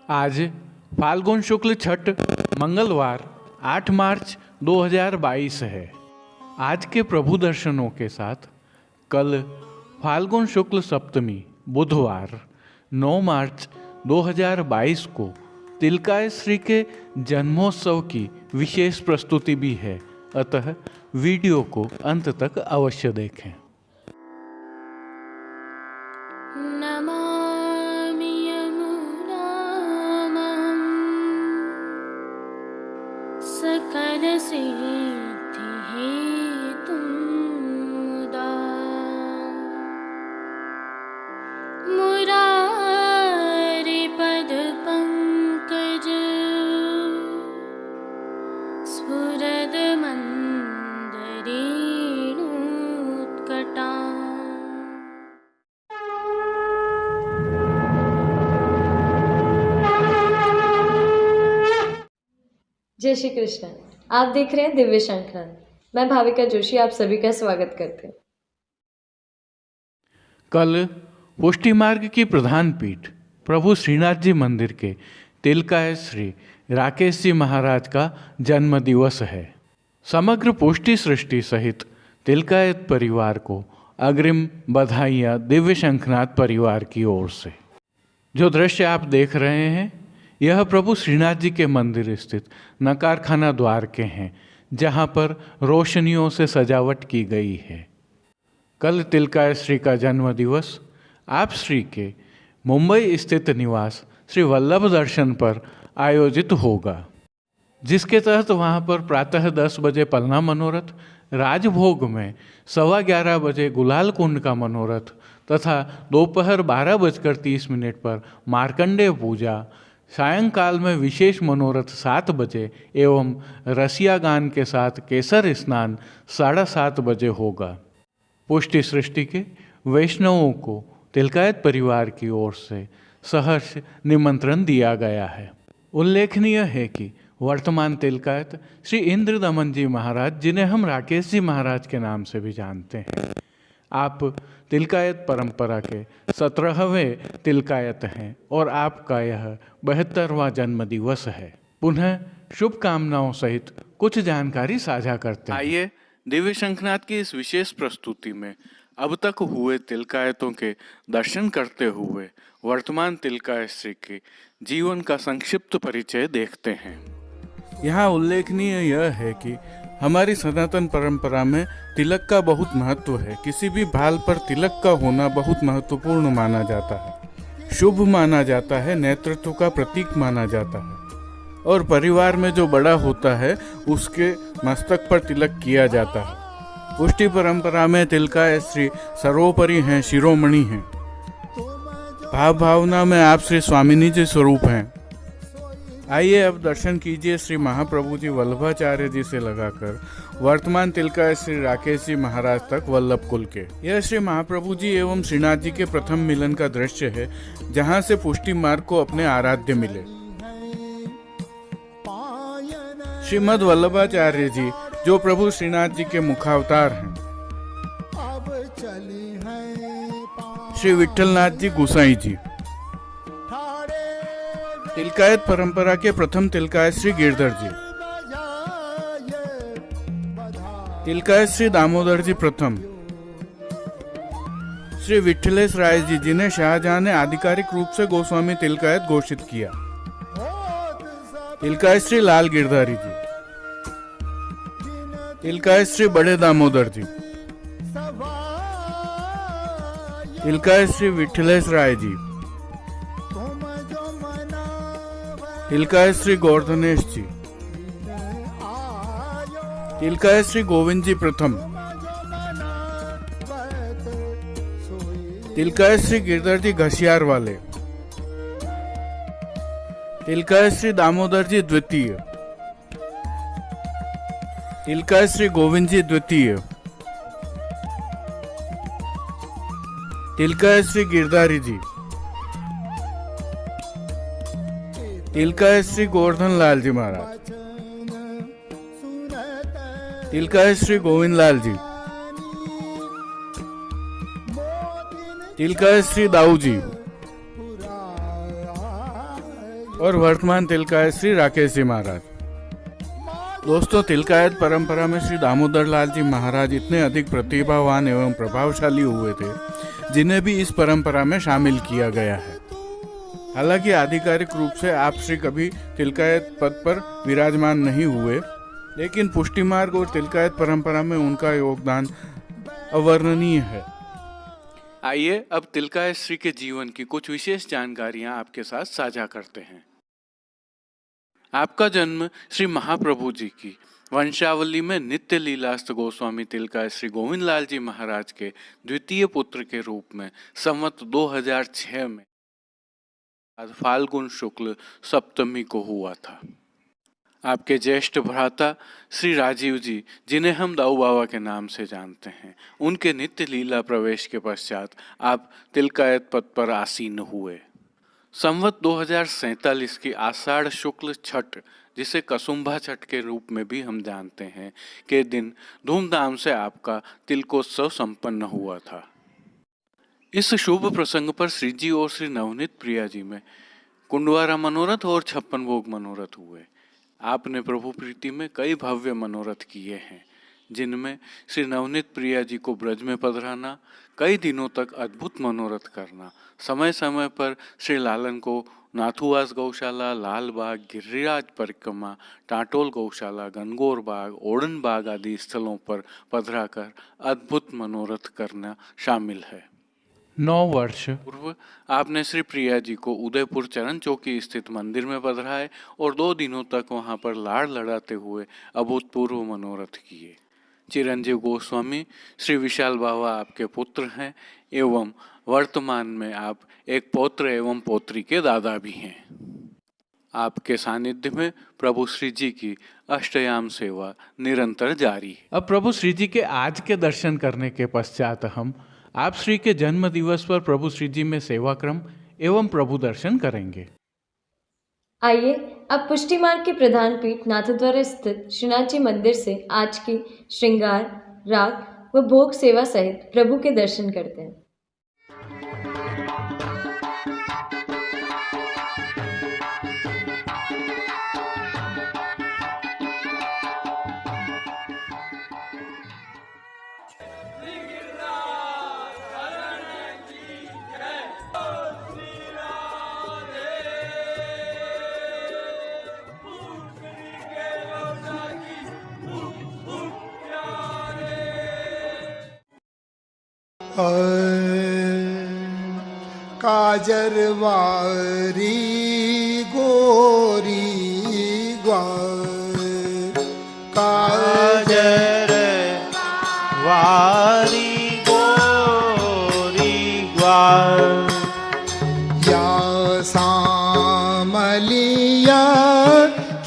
आज फाल्गुन शुक्ल छठ मंगलवार 8 मार्च 2022 है। आज के प्रभु दर्शनों के साथ कल फाल्गुन शुक्ल सप्तमी बुधवार 9 मार्च 2022 को तिलकाय श्री के जन्मोत्सव की विशेष प्रस्तुति भी है, अतः वीडियो को अंत तक अवश्य देखें। नमामि यमुनां सकलसिद्धिहेतुं मुदा मुरारिपदपङ्कज स्फुरदमन्दरेणुत्कटा। जय श्री कृष्ण। आप देख रहे हैं दिव्य शंखनाद। मैं भाविका जोशी आप सभी का स्वागत करते हैं। कल पुष्टि मार्ग की प्रधान पीठ प्रभु श्रीनाथ जी मंदिर के तिलकाय श्री राकेश जी महाराज का जन्म दिवस है। समग्र पुष्टि सृष्टि सहित तिलकायत परिवार को अग्रिम बधाइयाँ दिव्य शंखनाद परिवार की ओर से। जो दृश्य आप देख रहे हैं यह प्रभु श्रीनाथ जी के मंदिर स्थित नकारखाना द्वार के हैं, जहां पर रोशनियों से सजावट की गई है। कल तिलकाय श्री का जन्म दिवस आप श्री के मुंबई स्थित निवास श्री वल्लभ दर्शन पर आयोजित होगा, जिसके तहत वहां पर प्रातः 10 बजे पलना मनोरथ, राजभोग में 11:15 बजे गुलाल कुंड का मनोरथ तथा दोपहर 12:30 पर मार्कंडेय पूजा, सायंकाल में विशेष मनोरथ 7 बजे एवं रसिया गान के साथ केसर स्नान 7:30 बजे होगा। पुष्टि सृष्टि के वैष्णवों को तिलकायत परिवार की ओर से सहर्ष निमंत्रण दिया गया है। उल्लेखनीय है कि वर्तमान तिलकायत श्री इंद्र दमन जी महाराज, जिन्हें हम राकेश जी महाराज के नाम से भी जानते हैं, आप तिलकायत परंपरा के 17वें तिलकायत हैं और आपका यह 72वां जन्म दिवस है। पुनः शुभकामनाओं सहित कुछ जानकारी साझा करते हैं। आइए दिव्य शंखनाद की इस विशेष प्रस्तुति में अब तक हुए तिलकायतों के दर्शन करते हुए वर्तमान तिलकायत श्री के जीवन का संक्षिप्त परिचय देखते हैं। यहाँ उल्लेखनीय यह है कि हमारी सनातन परंपरा में तिलक का बहुत महत्व है। किसी भी भाल पर तिलक का होना बहुत महत्वपूर्ण माना जाता है, शुभ माना जाता है, नेतृत्व का प्रतीक माना जाता है और परिवार में जो बड़ा होता है उसके मस्तक पर तिलक किया जाता है। पुष्टि परंपरा में तिलकाय श्री सर्वोपरि हैं, शिरोमणि हैं। भाव भावना में आप श्री स्वामिनी जी स्वरूप हैं। आइए अब दर्शन कीजिए श्री महाप्रभु जी वल्लभाचार्य जी से लगाकर वर्तमान तिलकाय श्री राकेश जी महाराज तक वल्लभ कुल के। यह श्री महाप्रभु जी एवं श्रीनाथ जी के प्रथम मिलन का दृश्य है, जहां से पुष्टि मार्ग को अपने आराध्य मिले। श्रीमद वल्लभाचार्य जी जो प्रभु श्रीनाथ जी के मुखावतार हैं, श्री विठलनाथ जी गोसाई जी। तिलकायत परंपरा के प्रथम तिलकाय श्री गिरधर जी, तिलकाय श्री दामोदर जी प्रथम, श्री विठलेश राय जी, जिन्हें शाहजहां ने आधिकारिक रूप से गोस्वामी तिलकायत घोषित किया, तिलकाय श्री लाल गिरधारी जी, तिलकाय श्री बड़े दामोदर जी, तिलकाय श्री विठलेश राय जी, तिलकाय श्री गोवर्धनेश जी, तिलकाय श्री गोविंद जी प्रथम, तिलकाय श्री गिरधर जी घसियार वाले, तिलकाय श्री दामोदर जी द्वितीय, तिलकाय श्री गोविंद जी द्वितीय, तिलकाय श्री गिरधारी जी, तिलकाय श्री गोवर्धन लाल जी महाराज, तिलकाय श्री गोविंद लाल जी, तिलकाय श्री दाऊ जी, और वर्तमान तिलकायत श्री राकेश जी महाराज। दोस्तों, तिलकायत परंपरा में श्री दामोदर लाल जी महाराज इतने अधिक प्रतिभावान एवं प्रभावशाली हुए थे जिन्हें भी इस परंपरा में शामिल किया गया है। हालांकि आधिकारिक रूप से आप श्री कभी तिलकायत पद पर विराजमान नहीं हुए, लेकिन पुष्टि मार्ग और तिलकायत परंपरा में उनका योगदान अवर्णनीय है। आइए अब तिलकायत श्री के जीवन की कुछ विशेष जानकारियां आपके साथ साझा करते हैं। आपका जन्म श्री महाप्रभु जी की वंशावली में नित्य लीलास्त गोस्वामी तिलकायत श्री गोविंद लाल जी महाराज के द्वितीय पुत्र के रूप में संवत 2006 में फाल्गुन शुक्ल सप्तमी को हुआ था। आपके ज्येष्ठ भ्राता श्री राजीव जी, जिन्हें हम दाऊ बाबा के नाम से जानते हैं, उनके नित्य लीला प्रवेश के पश्चात आप तिलकायत पद पर आसीन हुए। संवत 2047 की आषाढ़ शुक्ल छठ, जिसे कसुम्भा छठ के रूप में भी हम जानते हैं, के दिन धूमधाम से आपका तिलकोत्सव संपन्न हुआ था। इस शुभ प्रसंग पर श्री जी और श्री नवनीत प्रिया जी में कुंडवारा मनोरथ और 56 भोग मनोरथ हुए। आपने प्रभु प्रीति में कई भव्य मनोरथ किए हैं, जिनमें श्री नवनीत प्रिया जी को ब्रज में पधराना, कई दिनों तक अद्भुत मनोरथ करना, समय समय पर श्री लालन को नाथुआस गौशाला, लाल बाग, गिरिराज परिक्रमा, टाटोल गौशाला, गनगौर बाग, ओडन बाग आदि स्थलों पर पधराकर अद्भुत मनोरथ करना शामिल है। 9 वर्ष पूर्व आपने श्री प्रिया जी को उदयपुर चरण चौकी स्थित मंदिर में पधराए और 2 दिनों तक वहां पर लाड़ लड़ाते हुए अभूतपूर्व मनोरथ किए। चिरंजीव गोस्वामी श्री विशाल बाबा आपके पुत्र हैं एवं वर्तमान में आप एक पौत्र एवं पौत्री के दादा भी हैं। आपके सानिध्य में प्रभु श्री जी की अष्टयाम सेवा निरंतर जारी है। अब प्रभु श्री जी के आज के दर्शन करने के पश्चात हम आप श्री के जन्म दिवस पर प्रभु श्री जी में सेवा क्रम एवं प्रभु दर्शन करेंगे। आइए अब पुष्टि मार्ग के प्रधान पीठ नाथद्वारा स्थित श्रीनाथ जी मंदिर से आज की श्रृंगार, राग व भोग सेवा सहित प्रभु के दर्शन करते हैं। काजरवारी गोरी ग्वार, काजरवारी गोरी ग्वार, या सामलिया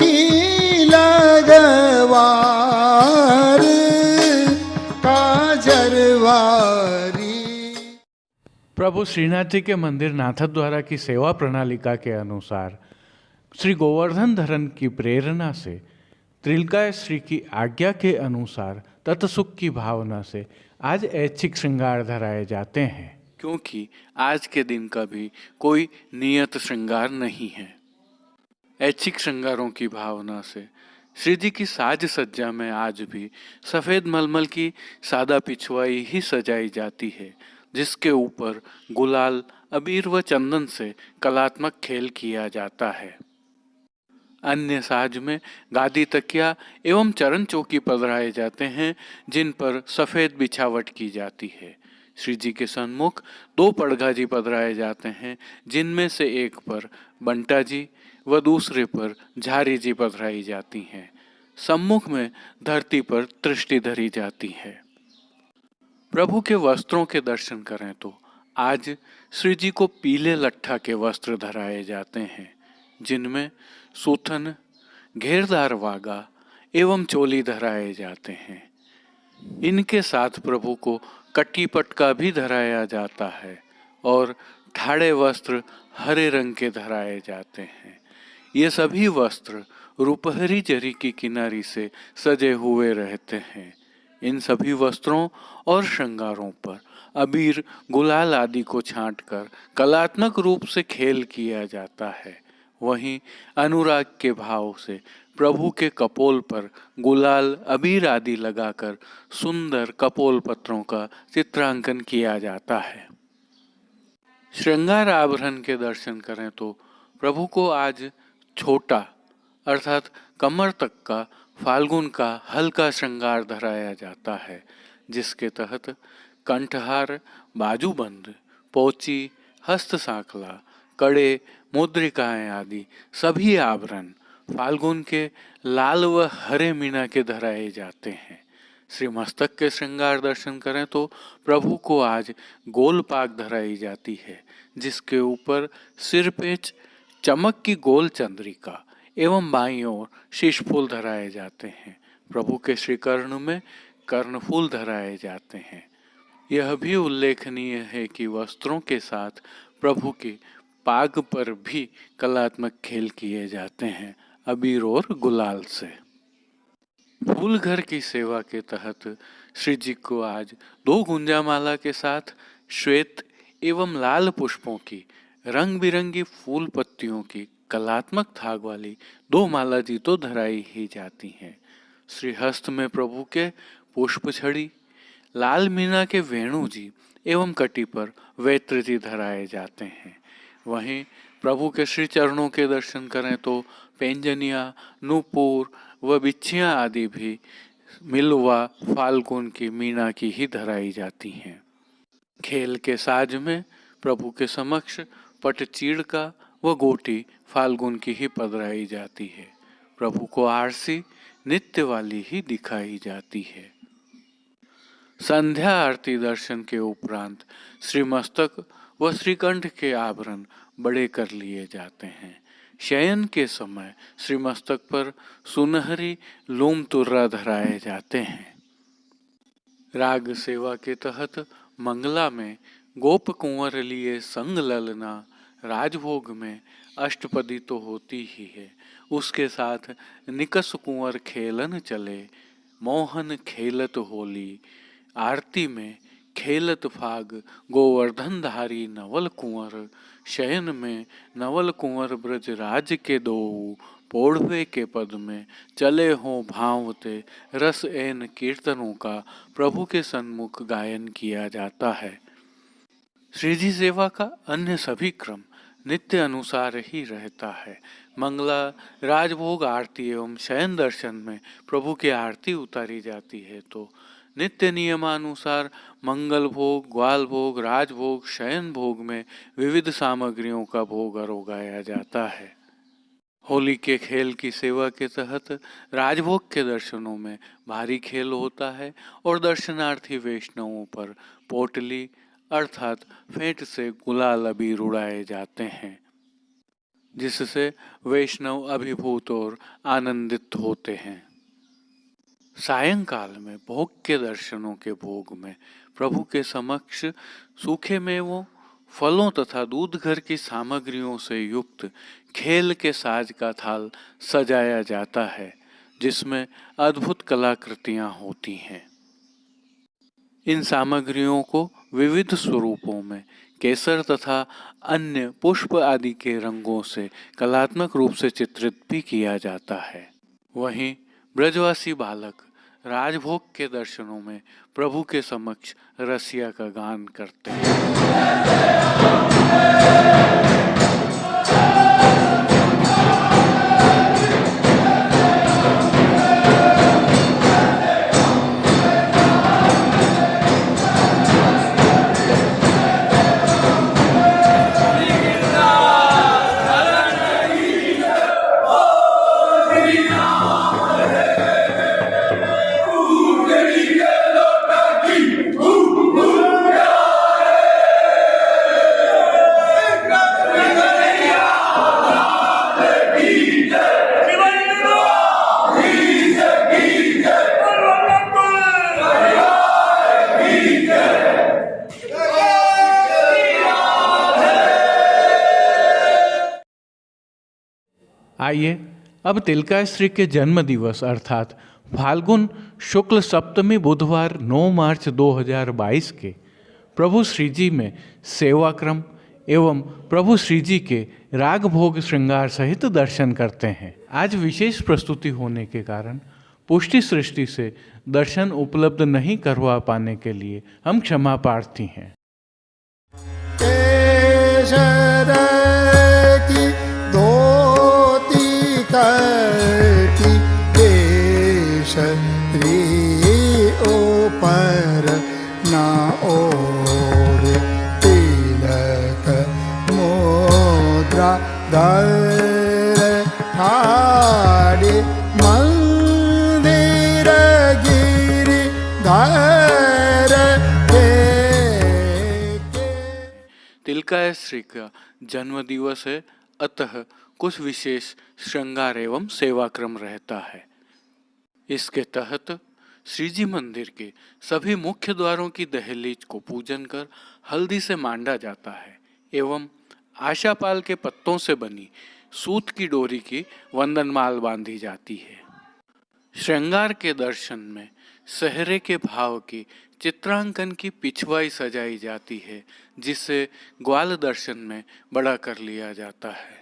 की लगवार, काजरवारी। प्रभु श्रीनाथ जी के मंदिर नाथद्वारा की सेवा प्रणालिका के अनुसार श्री गोवर्धन धरन की प्रेरणा से, तिलकायत श्री की आज्ञा के अनुसार तत्सुख की भावना से आज ऐच्छिक श्रृंगार धराए जाते हैं, क्योंकि आज के दिन का भी कोई नियत श्रृंगार नहीं है। ऐच्छिक श्रृंगारों की भावना से श्री जी की साज सज्जा में आज भी सफ़ेद मलमल की सादा पिछवाई ही सजाई जाती है, जिसके ऊपर गुलाल, अबीर व चंदन से कलात्मक खेल किया जाता है। अन्य साज में गादी, तकिया एवं चरण चौकी पधराए जाते हैं, जिन पर सफ़ेद बिछावट की जाती है। श्री जी के सन्मुख 2 पड़घा जी पधराए जाते हैं, जिनमें से एक पर बंटा जी व दूसरे पर झारी जी पधराई जाती हैं। सम्मुख में धरती पर दृष्टि धरी जाती है। प्रभु के वस्त्रों के दर्शन करें तो आज श्री जी को पीले लट्ठा के वस्त्र धराए जाते हैं, जिनमें सूथन, घेरदार वागा एवं चोली धराए जाते हैं। इनके साथ प्रभु को कट्टी पटका भी धराया जाता है और ठाड़े वस्त्र हरे रंग के धराए जाते हैं। ये सभी वस्त्र रुपहरी जरी की किनारी से सजे हुए रहते हैं। इन सभी वस्त्रों और श्रृंगारों पर अबीर, गुलाल आदि को छांटकर कलात्मक रूप से खेल किया जाता है। वहीं अनुराग के भाव से प्रभु के कपोल पर गुलाल अबीर आदि लगाकर सुंदर कपोल पत्रों का चित्रांकन किया जाता है। श्रृंगार आभरण के दर्शन करें तो प्रभु को आज छोटा अर्थात कमर तक का फाल्गुन का हल्का श्रृंगार धराया जाता है, जिसके तहत कंठहार, बाजूबंद, पोची, हस्त सांखला, कड़े, मुद्रिकाएं आदि सभी आभरण फाल्गुन के लाल व हरे मीना के धराए जाते हैं। श्री मस्तक के श्रृंगार दर्शन करें तो प्रभु को आज गोल पाग धराई जाती है, जिसके ऊपर सिरपेच, चमक की गोल चंद्रिका एवं बाईं ओर शीशफूल धराए जाते हैं। प्रभु के श्री कर्ण में कर्णफूल धराए जाते हैं। यह भी उल्लेखनीय है कि वस्त्रों के साथ प्रभु के पाग पर भी कलात्मक खेल किए जाते हैं, अबीर और गुलाल से। फूल घर की सेवा के तहत श्री जी को आज 2 गुंजामाला के साथ श्वेत एवं लाल पुष्पों की रंग बिरंगी फूल पत्तियों की कलात्मक थाग वाली 2 माला जी तो धराई ही जाती हैं। श्री हस्त में प्रभु के पुष्प छड़ी, लाल मीना के वेणु जी एवं कटी पर वेत्र जी धराए जाते हैं। वहीं प्रभु के श्री चरणों के दर्शन करें तो पेंजनिया, नूपुर व बिच्छियाँ आदि भी मिलवा फाल्गुन की मीना की ही धराई जाती हैं। खेल के साज में प्रभु के समक्ष पटचीड़ का व गोटी फाल्गुन की ही पधराई जाती है। प्रभु को आरसी नित्य वाली ही दिखाई जाती है। संध्या आरती दर्शन के उपरांत श्री मस्तक व श्रीकंठ के आभरण बड़े कर लिए जाते हैं। शयन के समय श्री मस्तक पर सुनहरी लोम तुर्रा धराए जाते हैं। राग सेवा के तहत मंगला में गोप कुंवर लिए संग ललना, राजभोग में अष्टपदी तो होती ही है, उसके साथ निकस कुंवर खेलन चले, मोहन खेलत होली। आरती में खेलत फाग गोवर्धन धारी नवल कुंवर, शयन में नवल कुंवर ब्रज राज के दोऊ, पोढ़वे के पद में चले हों भावते, रस एन कीर्तनों का प्रभु के सन्मुख गायन किया जाता है। श्री जी सेवा का अन्य सभी क्रम नित्य अनुसार ही रहता है। मंगला, राजभोग आरती एवं शयन दर्शन में प्रभु की आरती उतारी जाती है तो नित्य नियमानुसार मंगल भोग, ग्वाल भोग, राजभोग, शयन भोग में विविध सामग्रियों का भोग अरोगाया जाता है। होली के खेल की सेवा के तहत राजभोग के दर्शनों में भारी खेल होता है और दर्शनार्थी वैष्णवों पर पोटली अर्थात फेंट से गुलाल अबीर उड़ाए जाते हैं, जिससे वैष्णव अभिभूत और आनंदित होते हैं। सायंकाल में भोग के दर्शनों के भोग में प्रभु के समक्ष सूखे मेवों, फलों तथा दूध घर की सामग्रियों से युक्त खेल के साज का थाल सजाया जाता है, जिसमें अद्भुत कलाकृतियां होती हैं। इन सामग्रियों को विविध स्वरूपों में केसर तथा अन्य पुष्प आदि के रंगों से कलात्मक रूप से चित्रित भी किया जाता है। वहीं ब्रजवासी बालक राजभोग के दर्शनों में प्रभु के समक्ष रसिया का गान करते हैं। आइए अब तिलकाश्री के जन्म दिवस अर्थात फाल्गुन शुक्ल सप्तमी बुधवार 9 मार्च 2022 के प्रभु श्री जी में सेवाक्रम एवं प्रभु श्री जी के राग भोग श्रृंगार सहित दर्शन करते हैं। आज विशेष प्रस्तुति होने के कारण पुष्टि सृष्टि से दर्शन उपलब्ध नहीं करवा पाने के लिए हम क्षमा प्रार्थी हैं। केशर की धोती कटी केशरी ऊपर ना ओढ़े तिलक मुद्रा धर ठाड़े मंदिर गिरि धर तिलकाश्री का जन्म दिवस है, अतः कुछ विशेष श्रृंगार एवं सेवाक्रम रहता है। इसके तहत श्री जी मंदिर के सभी मुख्य द्वारों की दहलीज को पूजन कर हल्दी से मांडा जाता है एवं आशापाल के पत्तों से बनी सूत की डोरी की वंदनमाल बांधी जाती है। श्रृंगार के दर्शन में सहरे के भाव की चित्रांकन की पिछवाई सजाई जाती है, जिसे ग्वाल दर्शन में बड़ा कर लिया जाता है।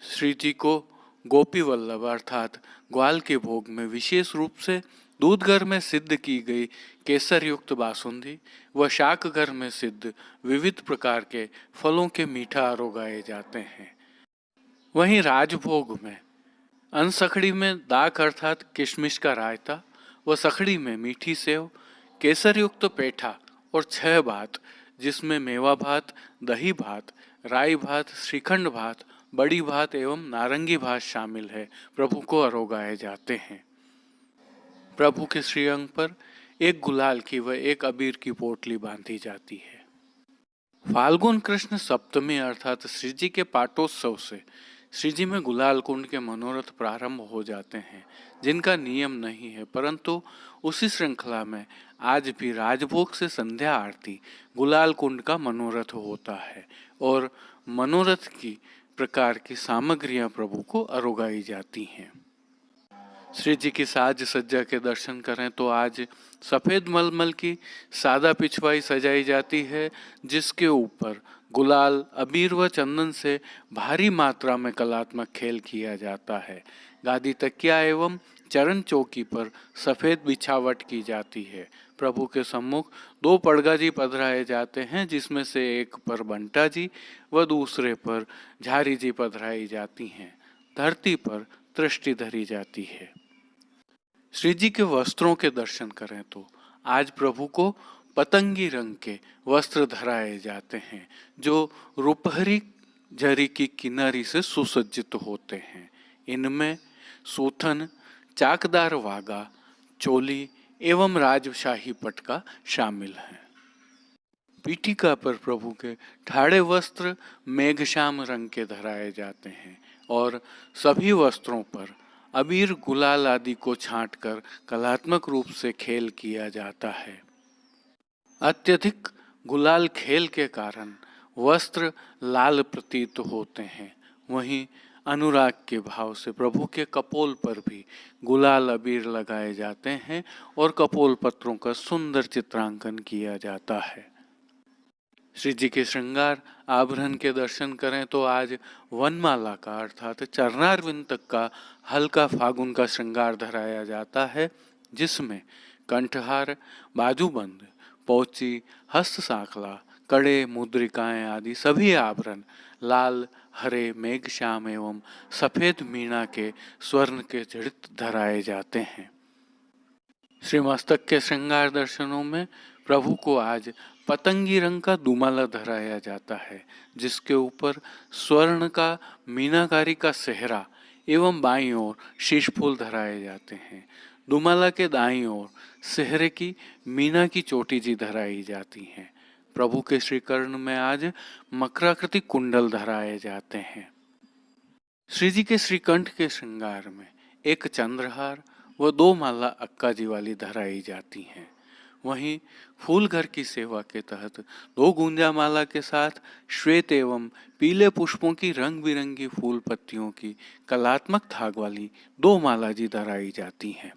श्री जी को गोपी वल्लभ अर्थात ग्वाल के भोग में विशेष रूप से दूधगर में सिद्ध की गई केसर युक्त बासुंदी व शाकगर में सिद्ध विविध प्रकार के फलों के मीठा आरोगाए जाते हैं। वहीं राजभोग में अनसखड़ी में दाक अर्थात किशमिश का रायता व सखड़ी में मीठी सेव, केसर युक्त पेठा और 6 भात जिसमें मेवा भात, दही भात, राई भात, श्रीखंड भात, बड़ी भात एवं नारंगी भात शामिल है, प्रभु को आरोगाए जाते हैं। प्रभु के श्रीअंग पर एक गुलाल की व एक अबीर की पोटली बांधी जाती है। फाल्गुन कृष्ण सप्तमी अर्थात श्री जी के पाटोत्सव से श्री जी में गुलाल कुंड के मनोरथ प्रारंभ हो जाते हैं, जिनका नियम नहीं है, परंतु उसी श्रृंखला में आज भी राजभोग से संध्या आरती गुलाल कुंड का मनोरथ होता है और मनोरथ की प्रकार की सामग्रियां प्रभु को आरोगाई जाती हैं। श्री जी की साज सज्जा के दर्शन करें तो आज सफेद मलमल की सादा पिछवाई सजाई जाती है, जिसके ऊपर गुलाल, अबीर व चंदन से भारी मात्रा में कलात्मक खेल किया जाता है। गादी तकिया एवं चरण चौकी पर सफेद बिछावट की जाती है। प्रभु के सम्मुख 2 पड़गा जी पधराए जाते हैं, जिसमें से एक पर बंटा जी व दूसरे पर झारी जी पधराई जाती हैं। धरती पर दृष्टि धरी जाती है। श्री जी के वस्त्रों के दर्शन करें तो आज प्रभु को पतंगी रंग के वस्त्र धराए जाते हैं, जो रुपहरी जरी की किनारी से सुसज्जित होते हैं। इनमें सूथन, चाकदार वागा, चोली एवं राजशाही पटका शामिल है। पीठिका पर प्रभु के ठाड़े वस्त्र मेघश्याम रंग के धराए जाते हैं और सभी वस्त्रों पर अबीर, गुलाल आदि को छांटकर कलात्मक रूप से खेल किया जाता है। अत्यधिक गुलाल खेल के कारण वस्त्र लाल प्रतीत होते हैं। वहीं अनुराग के भाव से प्रभु के कपोल पर भी गुलाल अबीर लगाए जाते हैं और कपोल पत्रों का सुंदर चित्रांकन किया जाता है। श्री जी के श्रृंगार आभरण के दर्शन करें तो आज वनमाला का अर्थात चरणारविंद तक का हल्का फागुन का श्रृंगार धराया जाता है, जिसमें कंठहार, बाजूबंद, पोची, हस्त साखला, कड़े, मुद्रिकाएं आदि सभी आभरण लाल, हरे, मेघश्याम एवं सफेद मीणा के स्वर्ण के जड़ित धराए जाते हैं। श्री मस्तक के श्रृंगार दर्शनों में प्रभु को आज पतंगी रंग का दुमाला धराया जाता है, जिसके ऊपर स्वर्ण का मीनाकारी का सेहरा एवं बाईं ओर शीश फूल धराए जाते हैं। दुमाला के दाईं ओर सेहरे की मीना की चोटी जी धराई जाती हैं। प्रभु के श्रीकर्ण में आज मकराकृति कुंडल धराए जाते हैं। श्री जी के श्रीकंठ के श्रृंगार में एक चंद्रहार व 2 माला अक्का जी वाली धराई जाती हैं। वहीं फूल घर की सेवा के तहत 2 गुंजा माला के साथ श्वेत एवं पीले पुष्पों की रंग बिरंगी फूल पत्तियों की कलात्मक थाग वाली 2 माला जी धराई जाती हैं।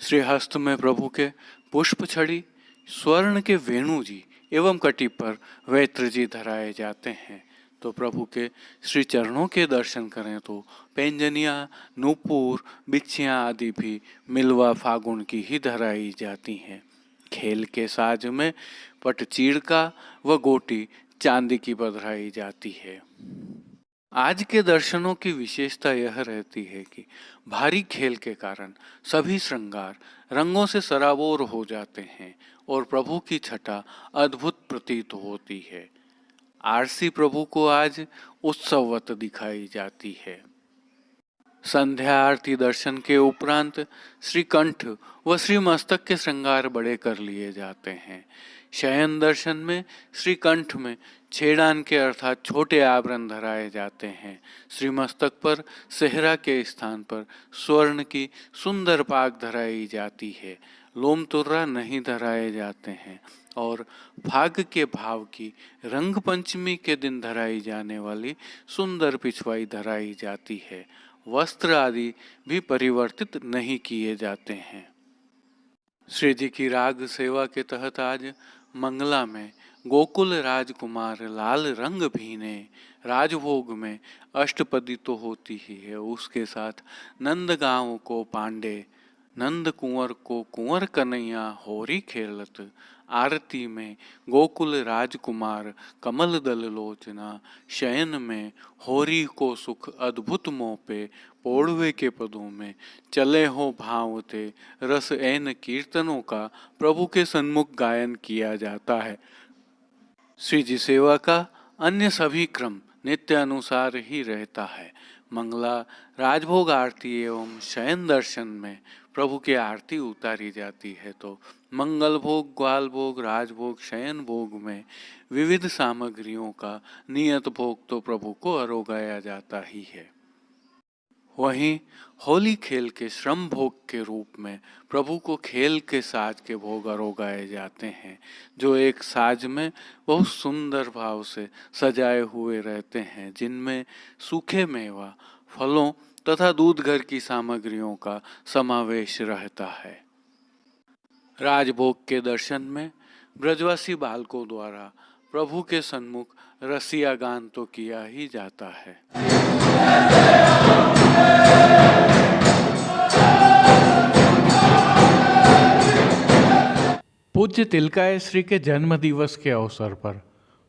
श्रीहस्त में प्रभु के पुष्प छड़ी, स्वर्ण के वेणु जी एवं कटी पर वैत्र जी धराए जाते हैं। तो प्रभु के श्री चरणों के दर्शन करें तो पैंजनिया, नूपुर, बिच्छियाँ आदि भी मिलवा फागुन की ही धराई जाती हैं। खेल के साज में पटचीड़का व गोटी चांदी की बधराई जाती है। आज के दर्शनों की विशेषता यह रहती है कि भारी खेल के कारण सभी श्रृंगार रंगों से सराबोर हो जाते हैं और प्रभु की छटा अद्भुत प्रतीत होती है। आरसी प्रभु को आज उत्सववत दिखाई जाती है। संध्या आरती दर्शन के उपरांत श्रीकंठ व श्री मस्तक के श्रृंगार बड़े कर लिए जाते हैं। शयन दर्शन में श्रीकंठ में छेड़ान के अर्थात छोटे आभरण धराए जाते हैं। श्रीमस्तक पर सेहरा के स्थान पर स्वर्ण की सुंदर पाग धराई जाती है। लोम तुर्रा नहीं धराए जाते हैं और फाग के भाव की रंग पंचमी के दिन धराई जाने वाली सुंदर पिछवाई धराई जाती है। वस्त्र आदि भी परिवर्तित नहीं किए जाते हैं। श्री जी की राग सेवा के तहत आज मंगला में गोकुल राजकुमार लाल रंग भीने राजभोग में अष्टपदी तो होती ही है, उसके साथ नंदगांव को पांडे, नंद कुंवर को कुंवर कन्हैया होरी खेलत, आरती में गोकुल राजकुमार कमल दल लोचना, शयन में होरी को सुख अद्भुत मोपे, पोड़वे के पदों में चले हो भावते, रस एन कीर्तनों का प्रभु के सन्मुख गायन किया जाता है। श्री जी सेवा का अन्य सभी क्रम नित्य अनुसार ही रहता है। मंगला राजभोग आरती एवं शयन दर्शन में प्रभु की आरती उतारी जाती है तो मंगल भोग, ग्वाल भोग, राजभोग, शयन भोग में विविध सामग्रियों का नियत भोग तो प्रभु को अरोगाया जाता ही है। वहीं होली खेल के श्रम भोग के रूप में प्रभु को खेल के साज के भोग अरोगाए जाते हैं, जो एक साज में बहुत सुंदर भाव से सजाए हुए रहते हैं, जिनमें सूखे मेवा, फलों तथा दूध घर की सामग्रियों का समावेश रहता है। राजभोग के दर्शन में ब्रजवासी बालकों द्वारा प्रभु के सन्मुख रसिया गान तो किया ही जाता है। पूज्य तिलकाय श्री के जन्म दिवस के अवसर पर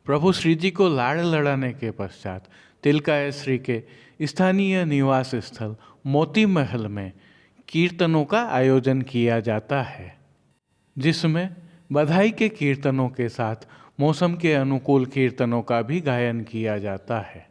प्रभु श्री जी को लाड़ लड़ाने के पश्चात तिलकाय श्री के स्थानीय निवास स्थल मोती महल में कीर्तनों का आयोजन किया जाता है, जिसमें बधाई के कीर्तनों के साथ मौसम के अनुकूल कीर्तनों का भी गायन किया जाता है।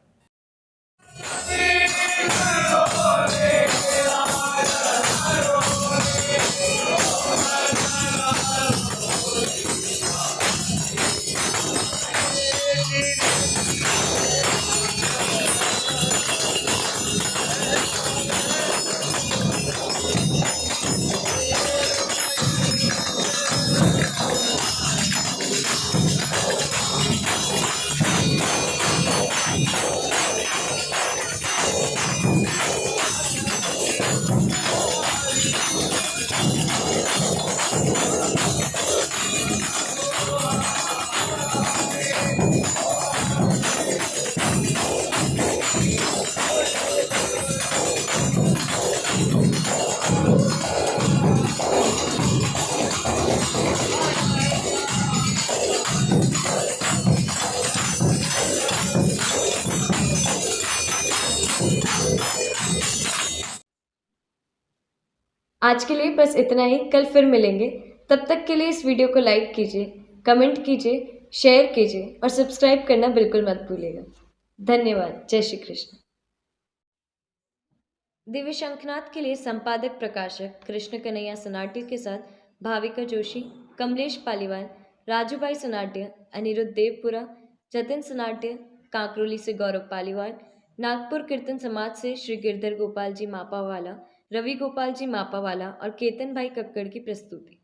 आज के लिए बस इतना ही। कल फिर मिलेंगे। तब तक के लिए इस वीडियो को लाइक कीजिए, कमेंट कीजिए, शेयर कीजिए और सब्सक्राइब करना बिल्कुल मत भूलिएगा। धन्यवाद। जय श्री कृष्ण। दिव्य शंखनाद के लिए संपादक प्रकाशक कृष्ण कन्हैया सनाट्य के साथ भाविका जोशी, कमलेश पालीवाल, राजू भाई सनाट्य, अनिरुद्ध देवपुरा, जतिन सनाट्य, कांकरोली से गौरव पालीवाल, नागपुर कीर्तन समाज से श्री गिरधर गोपाल जी मापावाला, रवि गोपाल जी मापावाला और केतन भाई कक्कड़ की प्रस्तुति।